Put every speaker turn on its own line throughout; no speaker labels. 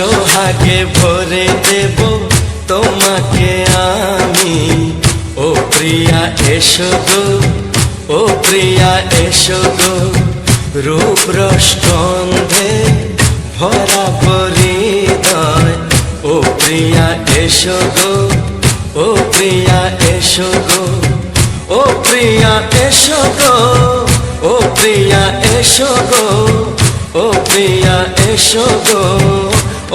সোহাগে ভরে দেব তোমাকে আমি। ও প্রিয়া এসো গো, ও প্রিয়া এসো গো, রূপ রস গন্ধে ভরা হৃদয়। ও প্রিয়া এসো গো, ও প্রিয়া এসো গো, ও প্রিয়া এসো গো, ও প্রিয়া এসো গো, ও প্রিয়া এসো গো,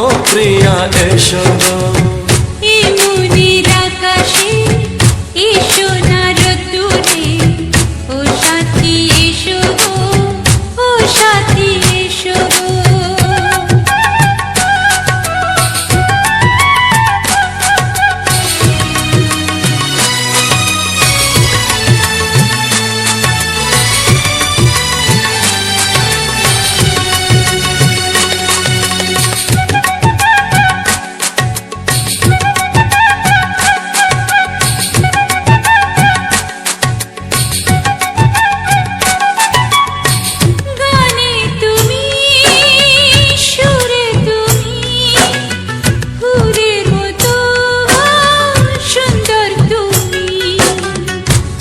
ও প্রিয়া এসো গো।
এই মনের আকাশে এসো না রোদ্দুরে, ও সাথী এসো গো, ও সাথী এসো গো।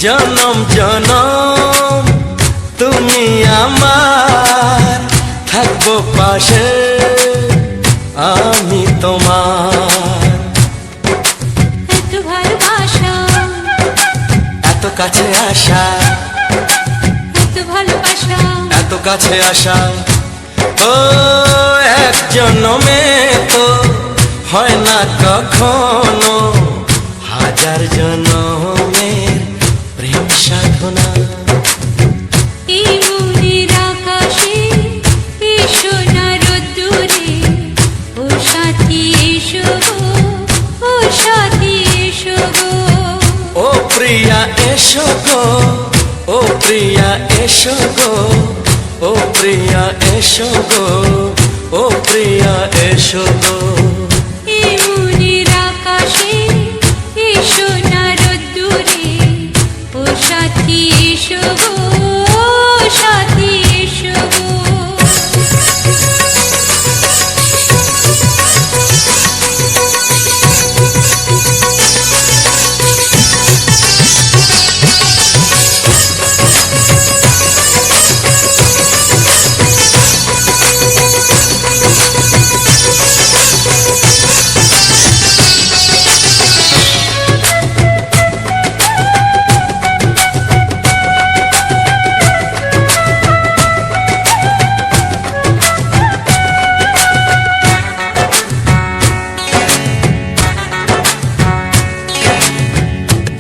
জনম জনম তুমি আমার, থাকবো পাশে আমি তোমার।
এত ভালোবাসা,
এত কাছে আসা,
এত ভালোবাসা,
এত কাছে আসা। ও এক জন্মে তো হয় না কখনো, হাজার জন্মের প্রেম সাধনা।
এই মনের আকাশে এসো না রোদ্দুরে, ও সাথী এসো গো, ও সাথী এসো গো।
ও প্রিয়া এসো গো, ও প্রিয়া এসো গো, ও প্রিয়া এসো গো, ও প্রিয়া এসো গো।
এই মনের আকাশে এসো না রোদ্দুরে, ও সাথী এসো গো, ও সাথী এসো গো।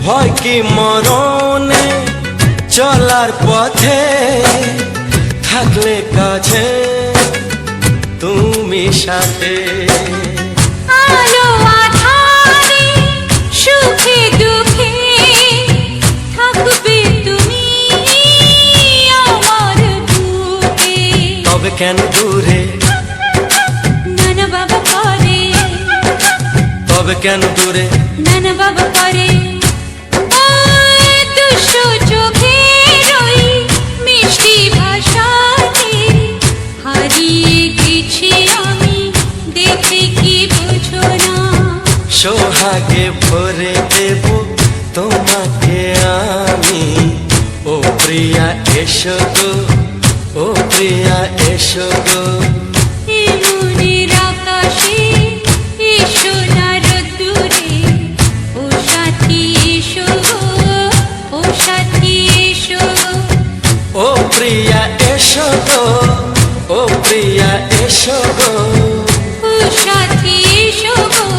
ভয় কি মরণে চলার পথে, থাকলে কাছে তুমি সাথে।
আলো আঁধারে সুখে দুঃখে থাকবে তুমি আমার বুকে।
তবে কেন দূরে,
নানা বাবা করে,
তবে কেন দূরে,
নানা বাবা করে। দুশো চোখের ওই মিষ্টি ভাষাতে হারিয়ে গেছি আমি, দেখে কি বোঝো না।
সোহাগে ভরে দেব তোমাকে আমি। ও প্রিয়া এসো গো, ও প্রিয়া এসো গো।
এই মনের আকাশে এসো না রোদ্দুরে, ও সাথী এসো গো, ও সাথী এসো গো।
ও প্রিয়া এসো গো, ও প্রিয়া এসো গো,
ও সাথী এসো গো,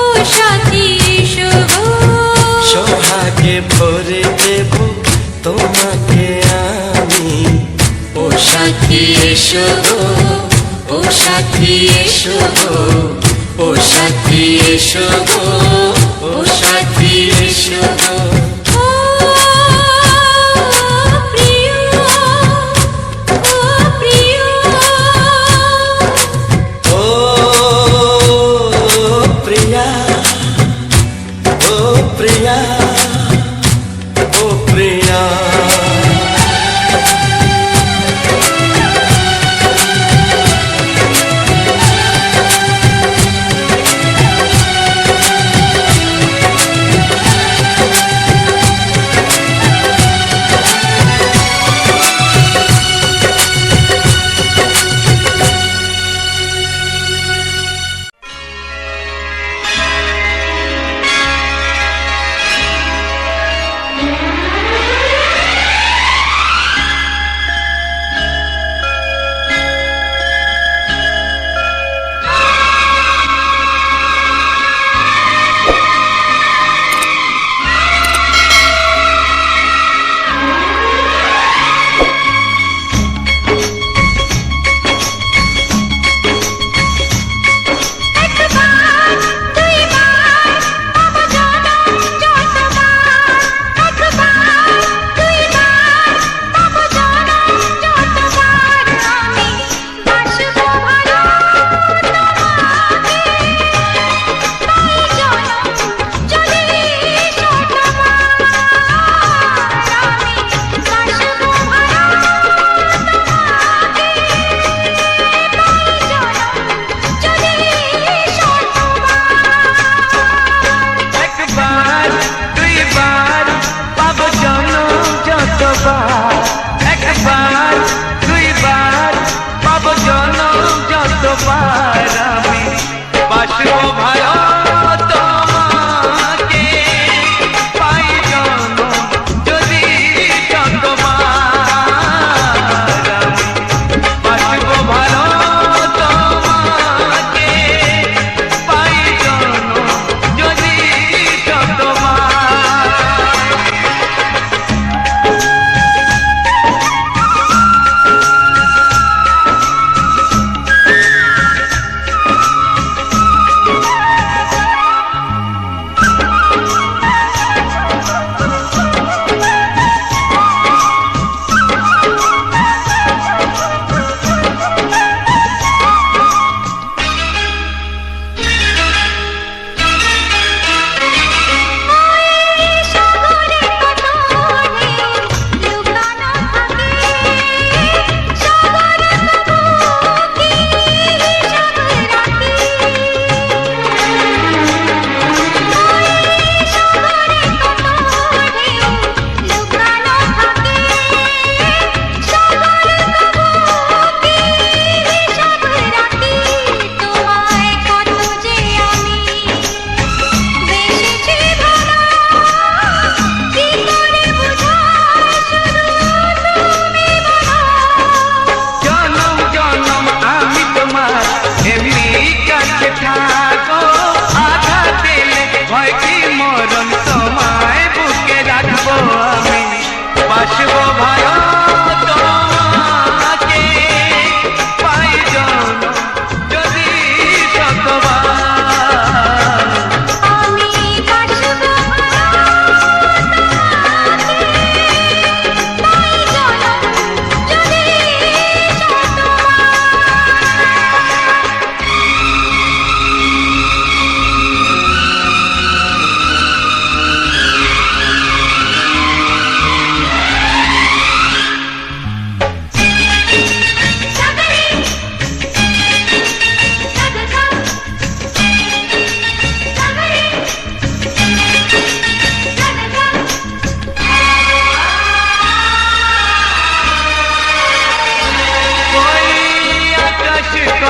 ও সাথী এসো গো।
সোহাগে ভরে দেব তোমাকে আমি। ও সাথী এসো গো, ও সাথী এসো গো, ও সাথী এসো গো, ও সাথী এসো গো।
ও প্রিয়, ও প্রিয়,
ও প্রিয়া, ও প্রিয়া, ও প্রিয়া।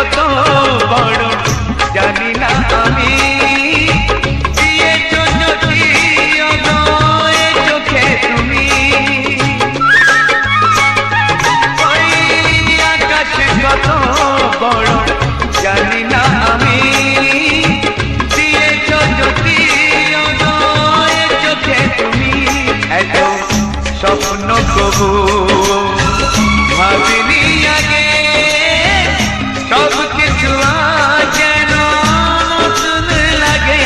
কত বড় জানি না আমি দিয়েছো যদি অদয় চোখে তুমি ওই আকাশ কত বড় জানি না আমি দিয়েছো যদি অদয় চোখে তুমি এত স্বপ্ন কবু ভাবিনি আগে সব কিছু যেন নতুন লাগে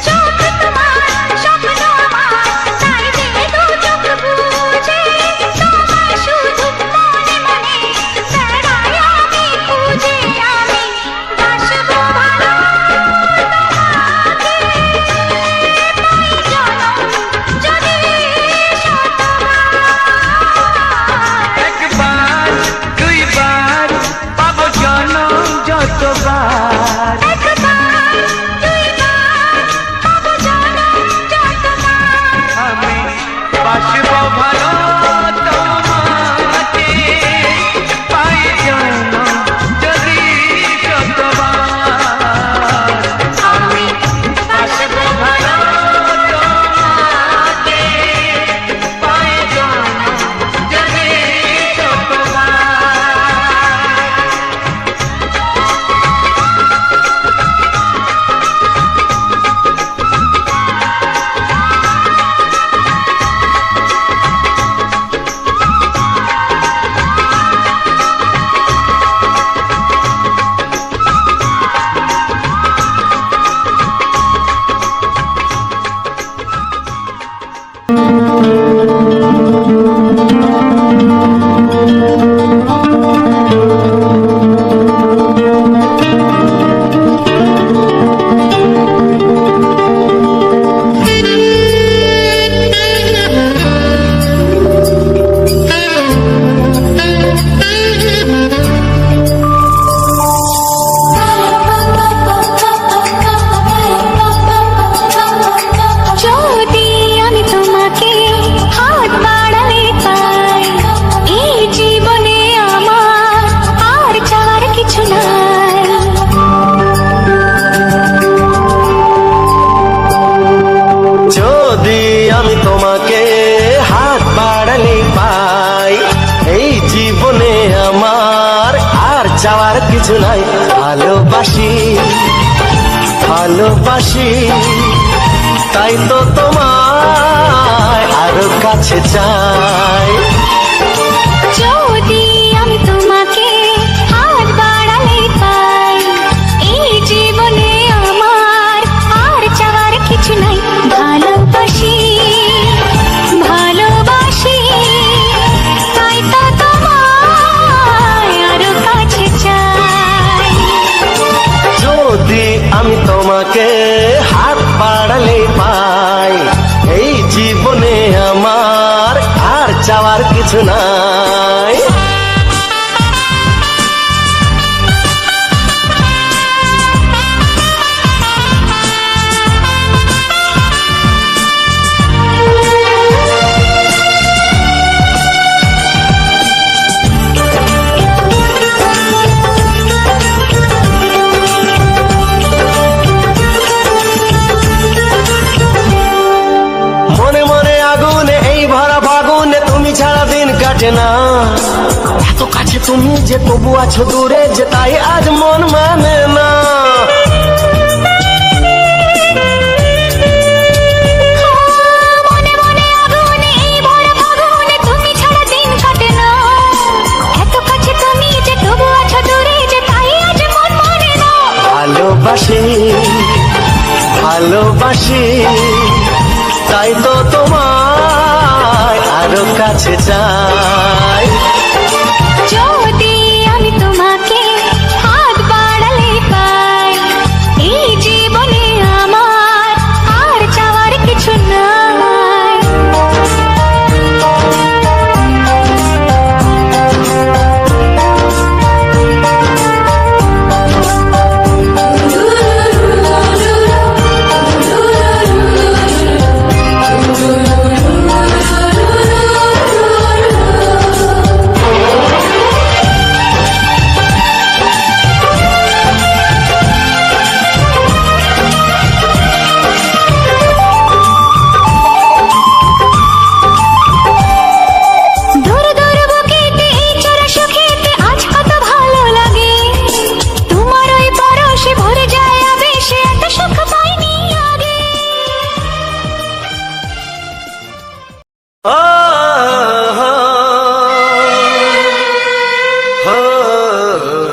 চোখ তোমার স্বপ্ন আমার তাই যে দু চোখ বুঝে তোমায় শুধু মনে মনে বেড়াই আমি খুঁজে আমি বাসবো ভালো তোমাকে পাই জনম যদি
একবার দুইবার পাবো জনম যতবার
একবার দুইবার পাবো জনম যতবার
আমি বাসবো ভালো তোমাকে পাই জনম যদি যতবার আমি বাসবো ভালো তোমাকে পাই জনম যদি যতবার
যদি আমি তোমাকে হাত বাড়ালে পাই এই জীবনে আমার আর চাওয়ার কিছু নাই
যদি আমি তোমাকে হাত বাড়ালে পাই এই জীবনে আমার আর চাওয়ার কিছু নাই ভালোবাসি ভালোবাসি তাই তো তোমায় আরো কাছে চাই
যদি আমি তোমাকে হাত বাড়ালে পাই এই জীবনে আমার আর চাওয়ার কিছু নাই ভালোবাসি ভালোবাসি তাই তো তোমায় আরো কাছে চাই
যদি আমি তোমাকে হাত বাড়ালে পাই এই জীবনে আমার আর চাওয়ার কিছু নাই মনে মনে আগুনে এই ভরা ফাগুনে তুমি ছাড়া দিন কাটে না এত কাছে তুমি যে তবু আছো দূরে যে তাই আজ মন মানে না
মনে মনে আগুনে এই ভরা ফাগুনে তুমি ছাড়া দিন কাটে না এত কাছে তুমি যে তবু আছো দূরে যে তাই আজ মন মানে না
ভালোবাসি ভালোবাসি তাই তো তোমায় আরো কাছে চাই
যদি আমি তোমাকে হাত বাড়ালে পাই এই জীবনে আমার আর চাওয়ার কিছু নাই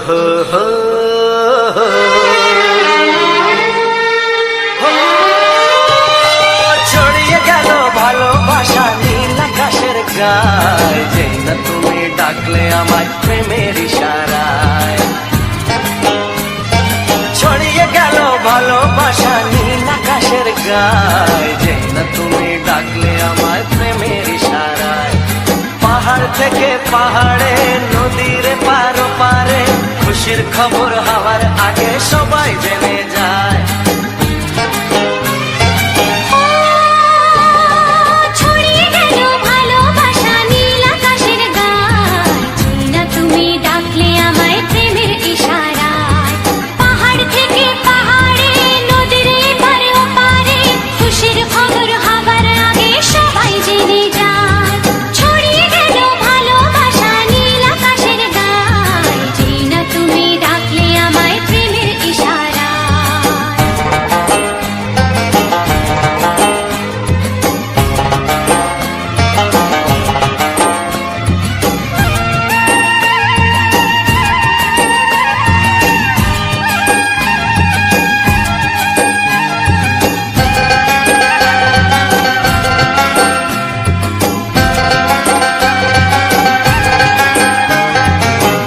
হো হো ছড়িয়ে গেল ভালোবাসা নীল আকাশের গায়, যেই না তুমি ডাকলে আমায় প্রেমের ইশারায়। ছড়িয়ে গেল ভালোবাসা নীল আকাশের গায়, যেই না তুমি ডাকলে আমায় প্রেমের ইশারায়। পাহাড় থেকে পাহাড়ে নদীর পারো পারে খুশির খবর হওয়ার আগে সবাই জেনে যায়।
ছড়িয়ে গেল ভালোবাসা নীল আকাশের গায়, যেই না তুমি ডাকলে আমায় প্রেমের ইশারায়। পাহাড় থেকে পাহাড়ে নদীর এপারে ওপারে খুশির খবর হবার আগে সবাই জেনে যায়। ছড়িয়ে গেল ভালোবাসা নীল আকাশের গায়, যেই না তুমি ডাকলে আমায় প্রেমের ইশারায়।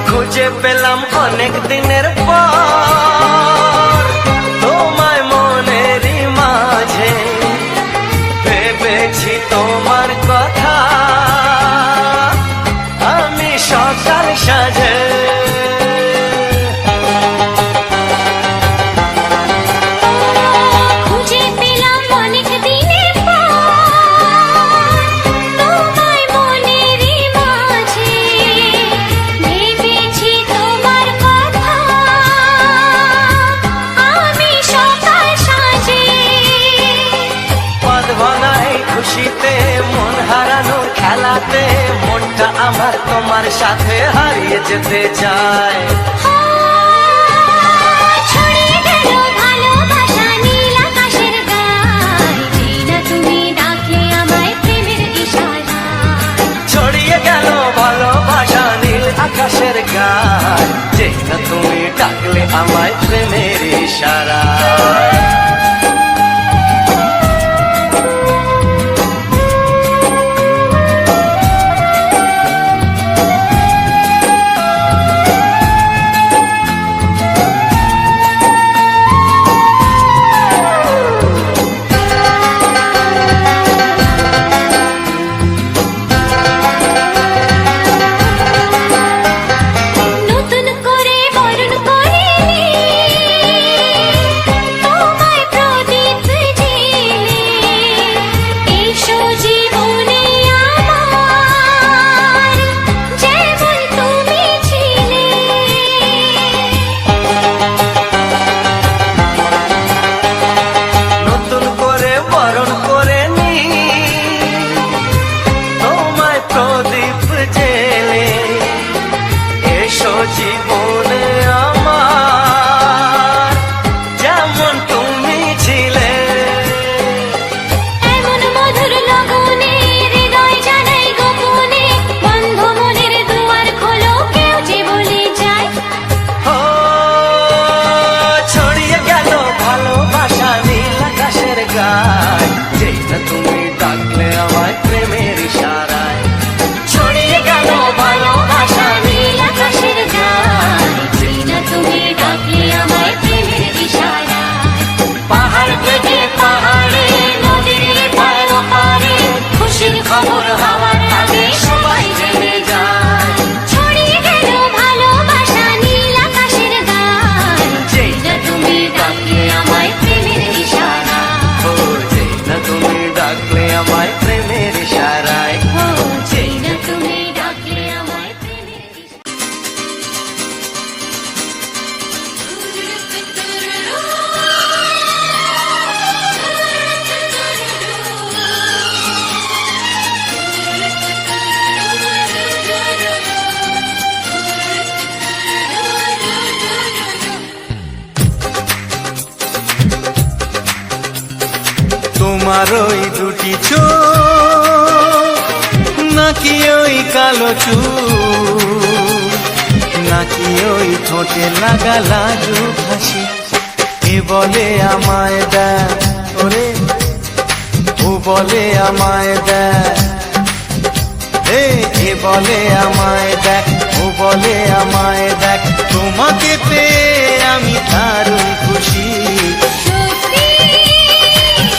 খুঁজে পেলাম অনেক দিনের পর তোমায় মনেরই মাঝে, ভেবেছি তোমার কথা আমি সকাল সাজে।
খুঁজে পেলাম অনেক দিনের পর তোমায় মনেরই মাঝে, ভেবেছি তোমার কথা আমি সকাল সাজে।
পদ ভাঙাই খুশিতে মন হারানোর খেলাতে মনটা আমার তোমার সাথে হারিয়ে যেতে চায়।
ছড়িয়ে গেল ভালোবাসা নীল আকাশের গায়, যেই না তুমি ডাকলে আমায় প্রেমের ইশারায়।
ছড়িয়ে গেল ভালোবাসা নীল আকাশের গায়, যেই না তুমি ডাকলে আমায় প্রেমের ইশারায়।
নতুন করে বরণ করিনি তোমায় প্রদীপ জেলে, এসো জীবনে আমার যেমন তুমি ছিলে।
নতুন করে বরণ করে নি তোমায় প্রদীপ জেলে, এসো জীবনে আমার যেমন তুমি ছিলে।
এমন মধুর লগনে হৃদয় জানাই গোপনে, বন্ধ মনের দুয়ার খোলো কেউ যে বলে যায়।
ও ছড়িয়ে গেল ভালোবাসা নীল আকাশের গায়, যেই না তুমি ডাকলে আমায় প্রেমের ইশারায়। ছড়িয়ে গেল ভালোবাসা নীল আকাশের গায়,
যেই না তুমি ডাকলে আমায় প্রেমের ইশারায়।
পাহাড় থেকে পাহাড়ে নদীর পার পারে খুশির খবর হওয়ার আগে সবাই জেনে যায়।
ছড়িয়ে গেল ভালোবাসা নীল আকাশের গায়,
যেই
না তুমি ডাকলে আমায় প্রেমের ইশারায়।
ও যেই না তুমি ডাকলে আমায় প্রেমের ইশারায়।
ও যেই না তুমি ডাকলে আমায় প্রেমের
তোমার ওই দুটি চোখ নাকি ওই কালো চুল, নাকি ওই ঠোঁটে লাগা লাজুক হাসি। এ বলে আমায় দেখ ওরে, ও বলে আমায় দেখ, এ বলে আমায় দেখ, ও বলে আমায় দেখ, তোমাকে পেয়ে আমি দারুণ খুশি।
সত্যি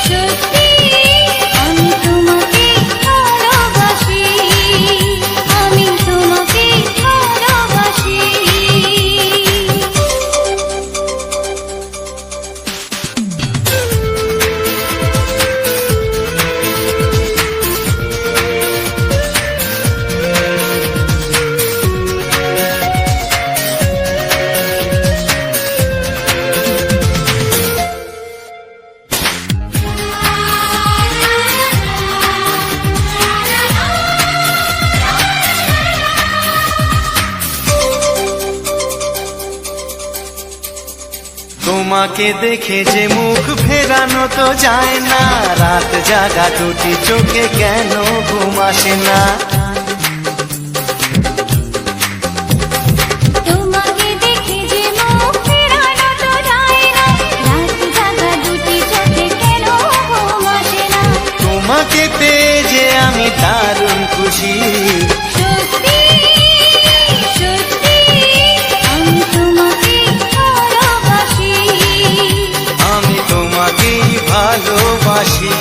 সত্যি আমি তোমাকে ভালোবাসি, আমি তোমাকে ভালোবাসি।
তোমাকে দেখে যে মুখ ফেরানো তো যায় না, রাত জাগা দুটি চোখে কেন ঘুম আসে না।
তোমাকে দেখে যে মুখ ফেরানো তো যায় না, রাত জাগা দুটি চোখে কেন ঘুম আসে না।
তোমাকে পেয়ে যে আমি দারুণ খুশি।
সত্যি সত্যি আমি তোমাকে ভালোবাসি,
আমি তোমাকেই ভালোবাসি।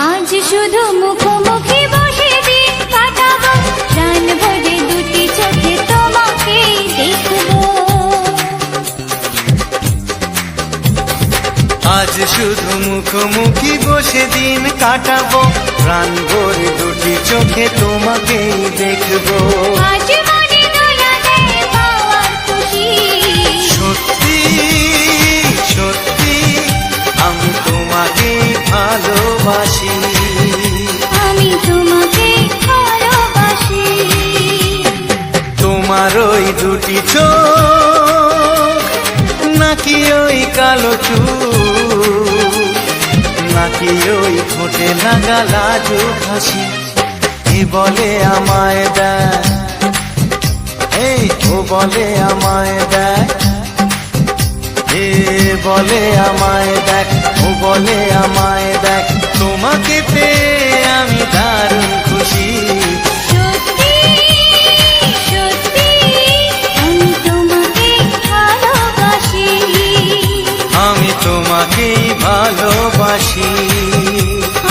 আজ শুধু মুখোমুখি বসে দিন কাটাবো, প্রাণ ভরে দুটি চোখে তোমাকে দেখবো।
আজ শুধু মুখোমুখি বসে দিন কাটাবো, প্রাণ ভরে দুটি চোখে তোমাকেই দেখবো।
আজ মনে দোলা দেয় পাওয়ার খুশি।
সত্যি সত্যি আমি তোমাকেই ভালোবাসি।
আমি তোমাকে ভালোবাসি।
তোমার ওই দুটি চোখ, নাকি ওই কালো চুল, নাকি ওই ঠোঁটে লাগা লাজুক হাসি। এ বলে আমায় দেখ, এই ও বলে আমায় দেখ, এ বলে আমায় দেখ, ও বলে আমায় দেখ, তোমাকে পেয়ে আমি দারুণ খুশি।
সত্যি সত্যি আমি তোমাকে ভালোবাসি,
আমি তোমাকেই ভালোবাসি।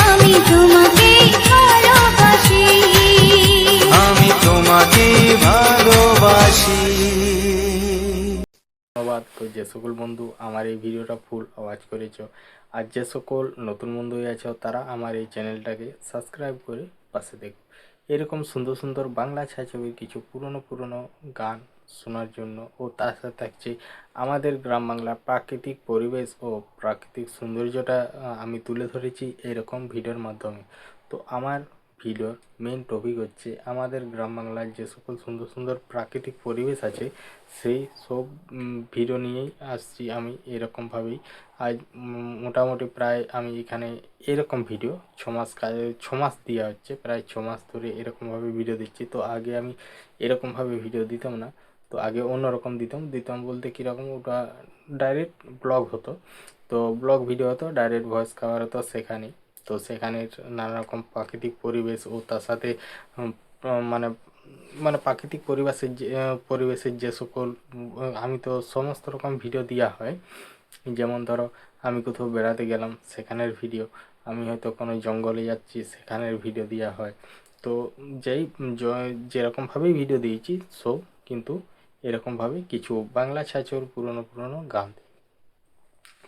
আমি তোমাকে ভালোবাসি।
আমি তোমাকেই ভালোবাসি।
ধন্যবাদ। তো যে সকল বন্ধু আমার এই ভিডিওটা ফুল ওয়াচ করেছো, আর যে সকল নতুন বন্ধু আছো তারা আমার এই চ্যানেলটাকে সাবস্ক্রাইব করে পাশে দেখো। এরকম সুন্দর সুন্দর বাংলা ছায়াছবির কিছু পুরনো গান শোনার জন্য, ও তার সাথে থাকছে আমাদের গ্রাম বাংলার প্রাকৃতিক পরিবেশ ও প্রাকৃতিক সৌন্দর্যটা আমি তুলে ধরেছি এরকম ভিডিওর মাধ্যমে। তো আমার ভিডিওর মেন টপিক হচ্ছে আমাদের গ্রাম বাংলার যে সকল সুন্দর সুন্দর প্রাকৃতিক পরিবেশ আছে সেই সব ভিডিও নিয়েই আসছি আমি এরকমভাবেই। আজ মোটামুটি প্রায় আমি এখানে এরকম ভিডিও 6 মাস দেওয়া হচ্ছে, প্রায় 6 মাস ধরে এরকমভাবে ভিডিও দিচ্ছি। তো আগে আমি এরকমভাবে ভিডিও দিতাম না, তো আগে অন্যরকম দিতাম বলতে কীরকম, ওটা ডাইরেক্ট ব্লগ হতো। তো ব্লগ ভিডিও হতো, ডাইরেক্ট ভয়েস কভার হতো সেখানে। তো সেখানের নানা রকম প্রাকৃতিক পরিবেশ ও তার সাথে মানে মানে প্রাকৃতিক পরিবেশের যে সকল আমি তো সমস্ত রকম ভিডিও দেওয়া হয়। যেমন ধরো আমি কোথাও বেড়াতে গেলাম সেখানের ভিডিও, আমি হয়তো কোনো জঙ্গলে যাচ্ছি সেখানের ভিডিও দেওয়া হয়। তো যেরকমভাবেই ভিডিও দিয়েছি সব কিন্তু এরকমভাবে কিছু বাংলা ছায়াছবির পুরনো গান।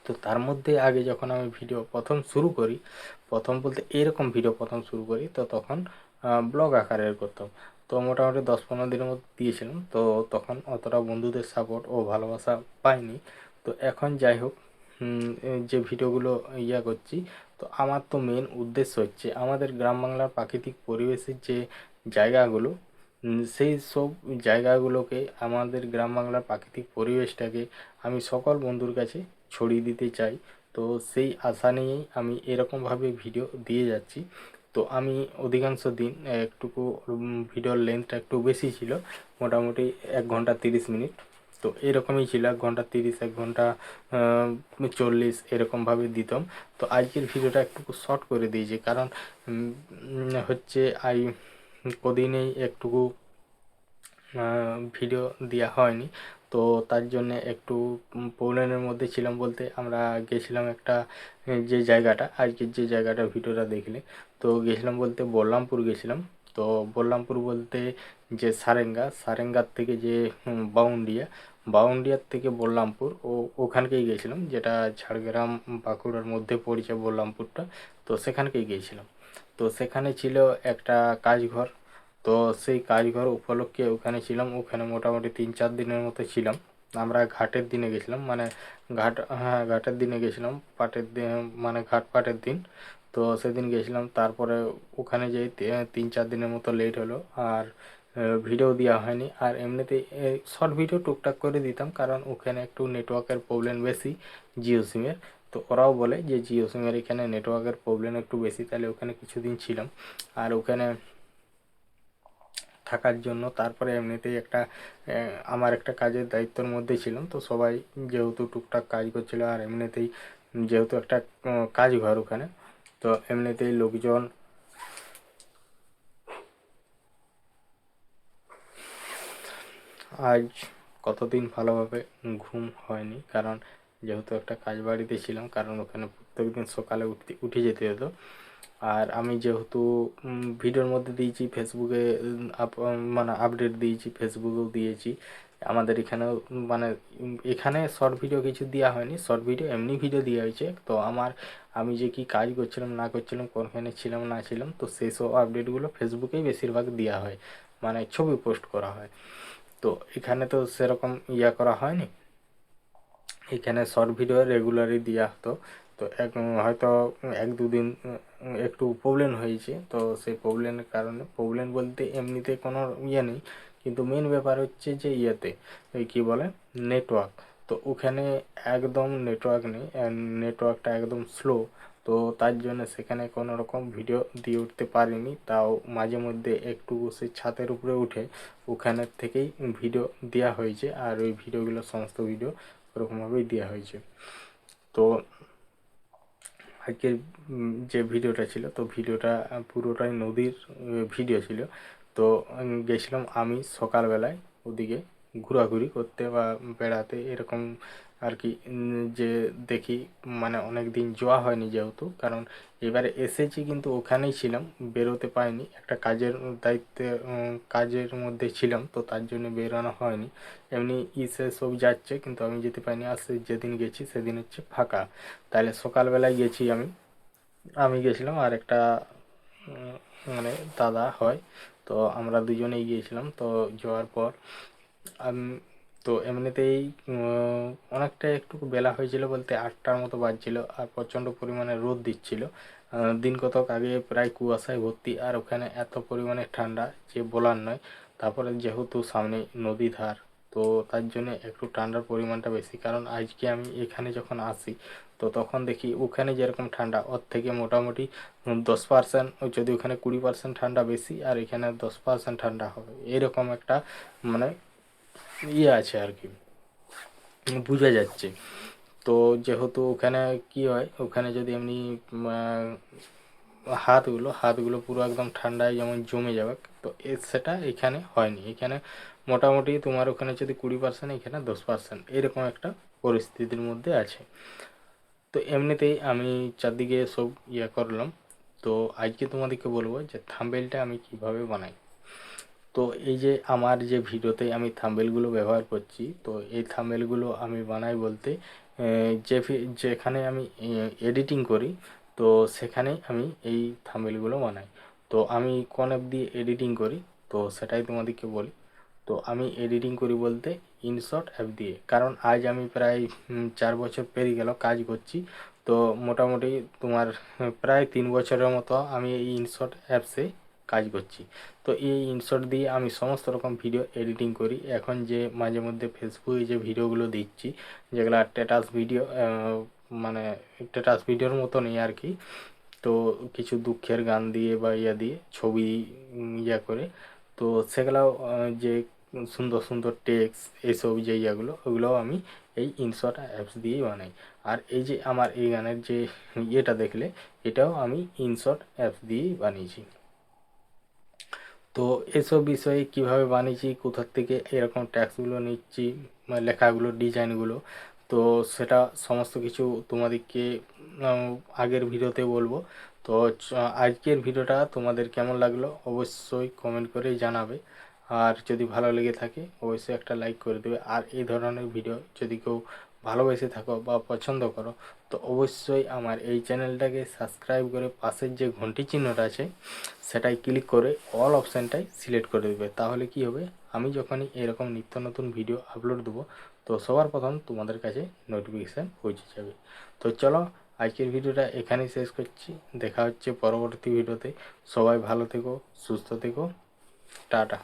তো তার মধ্যে আগে যখন আমি ভিডিও প্রথম শুরু করি, প্রথম বলতে এরকম ভিডিও প্রথম শুরু করি, তো তখন ব্লগ আকারের করতাম। তো মোটামুটি 10-15 দিনের মতো দিয়েছিলাম। তো তখন অতটা বন্ধুদের সাপোর্ট ও ভালোবাসা পাইনি। তো এখন যাই হোক, যে ভিডিওগুলো করছি, তো আমার তো মেন উদ্দেশ্য হচ্ছে আমাদের গ্রাম বাংলার প্রাকৃতিক পরিবেশের যে জায়গাগুলো, সেই সব জায়গাগুলোকে, আমাদের গ্রাম বাংলার প্রাকৃতিক পরিবেশটাকে আমি সকল বন্ধুর কাছে ছড়িয়ে দিতে চাই। তো সেই আশা নিয়েই আমি এরকমভাবে ভিডিও দিয়ে যাচ্ছি। তো আমি অধিকাংশ দিন একটুকু ভিডিওর লেন্থটা একটু বেশি ছিল, মোটামুটি 1 ঘন্টা 30 মিনিট। তো এরকমই ছিল, 1 ঘন্টা 30, 1 ঘন্টা 40 এরকমভাবে দিতাম। তো আজকের ভিডিওটা একটু শর্ট করে দিয়েছি, কারণ হচ্ছে কদিনেই একটুকু ভিডিও দেওয়া হয়নি। তো তার জন্য একটু প্রবলেমের মধ্যে ছিলাম, বলতে আমরা গেছিলাম একটা, যে জায়গাটা, আজকের যে জায়গাটা ভিডিওটা দেখলে, তো গেছিলাম বলতে বলরামপুর গেছিলাম। তো বলরামপুর বলতে যে সারেঙ্গার থেকে যে বাউন্ডিয়ার থেকে বলরামপুর, ওখানকেই গেছিলাম, যেটা ঝাড়গ্রাম বাঁকুড়ার মধ্যে পড়েছে বলরামপুরটা। তো সেখানকেই গিয়েছিলাম। তো সেখানে ছিল একটা কাজঘর। তো সেই কাজঘর উপলক্ষে ওখানে ছিলাম, ওখানে মোটামুটি 3-4 দিনের মতো ছিলাম। আমরা ঘাটের দিনে গেছিলাম, মানে ঘাটের দিনে গেছিলাম, পাটের দিন, মানে ঘাট পাটের দিন। তো সেদিন গেছিলাম, তারপরে ওখানে যেই 3-4 দিনের মতো লেট হলো, আর ভিডিও দেওয়া হয়নি। আর এমনিতেই শর্ট ভিডিও টুকটাক করে দিতাম, কারণ ওখানে একটু নেটওয়ার্কের প্রবলেম বেশি জিও সিমের। তো ওরাও বলে যে জিও সিমের এখানে নেটওয়ার্কের প্রবলেম একটু বেশি, তাহলে ওখানে কিছুদিন ছিলাম। আর ওখানে থাকার জন্য তারপরে এমনিতেই একটা আমার একটা কাজের দায়িত্বের মধ্যে ছিলাম। তো সবাই যেহেতু টুকটাক কাজ করছিল, আর এমনিতেই যেহেতু একটা কাজ ঘর ওখানে, তো এমনিতেই লোকজন, আজ কতদিন ভালোভাবে ঘুম হয়নি, কারণ যেহেতু একটা কাজ বাড়িতে ছিলাম, কারণ ওখানে প্রত্যেকদিন সকালে উঠে যেতে হতো। আর আমি যেহেতু ভিডিওর মধ্যে দিয়েছি ফেসবুকে, মানে আপডেট দিয়েছি, ফেসবুকেও দিয়েছি, আমাদের এখানেও, মানে এখানে শর্ট ভিডিও কিছু দেওয়া হয়নি, শর্ট ভিডিও এমনি ভিডিও দেওয়া হয়েছে। তো আমি যে কি কাজ করছিলাম না করছিলাম, কোনখানে ছিলাম না ছিলাম, তো সেই সব আপডেটগুলো ফেসবুকেই বেশিরভাগ দেওয়া হয়, মানে ছবি পোস্ট করা হয়। তো এখানে তো সেরকম করা হয়নি, এখানে শর্ট ভিডিও রেগুলারই দেওয়া হতো। তো হয়তো 1-2 দিন একটু প্রবলেম হয়েছে। তো সেই প্রবলেমের কারণে, প্রবলেম বলতে এমনিতে কোনো নেই, কিন্তু মেন ব্যাপার হচ্ছে যে ওই কী বলে, নেটওয়ার্ক। তো ওখানে একদম নেটওয়ার্ক নেই, নেটওয়ার্কটা একদম স্লো। তো তার জন্য সেখানে কোনো রকম ভিডিও দিয়ে উঠতে পারিনি। তাও মাঝে মধ্যে একটু সেই ছাদের উপরে উঠে ওখানের থেকেই ভিডিও দেওয়া হয়েছে, আর ওই ভিডিওগুলো, সমস্ত ভিডিও ওরকমভাবেই দেওয়া হয়েছে। তো আজকের যে ভিডিওটা ছিল, তো ভিডিওটা পুরোটাই নদীর ভিডিও ছিল। তো গেছিলাম আমি সকালবেলায় ওদিকে ঘোরাঘুরি করতে বা বেড়াতে, এরকম আর কি। যে দেখি, মানে অনেক দিন যাওয়া হয়নি যেহেতু, কারণ এবারে এসেছি কিন্তু ওখানেই ছিলাম, বেরোতে পারিনি, একটা কাজের দায়িত্বে, কাজের মধ্যে ছিলাম, তো তার জন্য বেরোনো হয়নি। এমনি সব যাচ্ছে, কিন্তু আমি যেতে পারিনি। আর যেদিন গেছি সেদিন হচ্ছে ফাঁকা। তাহলে সকালবেলায় গেছি আমি গেছিলাম, আর একটা মানে দাদা হয়, তো আমরা দুজনেই গিয়েছিলাম। তো যাওয়ার পর তো এমনিতেই অনেকটা একটু বেলা হয়েছিল, বলতে 8টার মতো বাজছিল, আর প্রচণ্ড পরিমাণে রোদ দিচ্ছিল। দিন কতক আগে প্রায় কুয়াশায় ভর্তি, আর ওখানে এত পরিমাণে ঠান্ডা যে বলার নয়। তারপরে যেহেতু সামনে নদী ধার, তো তার জন্য একটু ঠান্ডার পরিমাণটা বেশি। কারণ আজকে আমি এখানে যখন আসি, তো তখন দেখি ওখানে যেরকম ঠান্ডা, ওর থেকে মোটামুটি 10%, যদি ওখানে 20% ঠান্ডা বেশি, আর এখানে 10% ঠান্ডা হবে, এরকম একটা মানে আছে আর কি, বোঝা যাচ্ছে। তো যেহেতু ওখানে কি হয়, ওখানে যদি এমনি হাতগুলো পুরো একদম ঠান্ডায় যেমন জমে যাবে, তো সেটা এখানে হয়নি। এখানে মোটামুটি তোমার ওখানে যদি 20%, এখানে 10%, এরকম একটা পরিস্থিতির মধ্যে আছে। তো এমনিতেই আমি চারদিকে সব করলাম। তো আজকে তোমাদেরকে বলবো যে থাম্বনেইলটা আমি কিভাবে বানাই। তো এই যে আমার যে ভিডিওতে আমি থাম্বনেইলগুলো ব্যবহার করছি, তো এই থাম্বনেইলগুলো আমি বানাই বলতে যেখানে আমি এডিটিং করি, তো সেখানেই আমি এই থাম্বনেইলগুলো বানাই। তো আমি কোন অ্যাপ দিয়ে এডিটিং করি, তো সেটাই তোমাদেরকে বলি। তো আমি এডিটিং করি বলতে ইনশট অ্যাপ দিয়ে, কারণ আজ আমি প্রায় 4 বছর পেরিয়ে গেল কাজ করছি। তো মোটামুটি তোমার প্রায় 3 বছরের মতো আমি এই ইনশট অ্যাপসে কাজ করছি। তো এই ইনশট দিয়ে আমি সমস্ত রকম ভিডিও এডিটিং করি। এখন যে মাঝে মধ্যে ফেসবুকে যে ভিডিওগুলো দিচ্ছি, যেগুলো স্ট্যাটাস ভিডিও, মানে স্ট্যাটাস ভিডিওর মতনই আর কি। তো কিছু দুঃখের গান দিয়ে বা ইয়া দিয়ে ছবি ইয়া করে, তো সেগুলাও যে সুন্দর সুন্দর টেক্সট এইসব যে ইয়াগুলো, ওগুলোও আমি এই ইনশট অ্যাপস দিয়েই বানাই। আর এই যে আমার এই গানের যে ইয়েটা দেখলে, এটাও আমি ইনশট অ্যাপস দিয়েই বানিয়েছি। তো এসব বিষয়ে কিভাবে বানিয়েছি, কোথার থেকে এরকম ট্যাক্সগুলো নিচ্ছি, মানে লেখাগুলো, ডিজাইনগুলো, তো সেটা সমস্ত কিছু তোমাদেরকে আগের ভিডিওতে বলবো। তো আজকের ভিডিওটা তোমাদের কেমন লাগলো অবশ্যই কমেন্ট করে জানাবে। আর যদি ভালো লেগে থাকে অবশ্যই একটা লাইক করে দেবে। আর এই ধরনের ভিডিও যদি কেউ ভালোবেসে থাকো বা পছন্দ করো, তো অবশ্যই আমার এই চ্যানেলটাকে সাবস্ক্রাইব করে পাশের যে ঘন্টি চিহ্নটা আছে সেটাই ক্লিক করে অল অপশানটাই সিলেক্ট করে দেবে। তাহলে কি হবে, আমি যখনই এরকম নিত্য নতুন ভিডিও আপলোড দেবো, তো সবার প্রথম তোমাদের কাছে নোটিফিকেশান পৌঁছে যাবে। তো চলো, আজকের ভিডিওটা এখানেই শেষ করছি। দেখা হচ্ছে পরবর্তী ভিডিওতে। সবাই ভালো থেকো, সুস্থ থেকো, টাটা।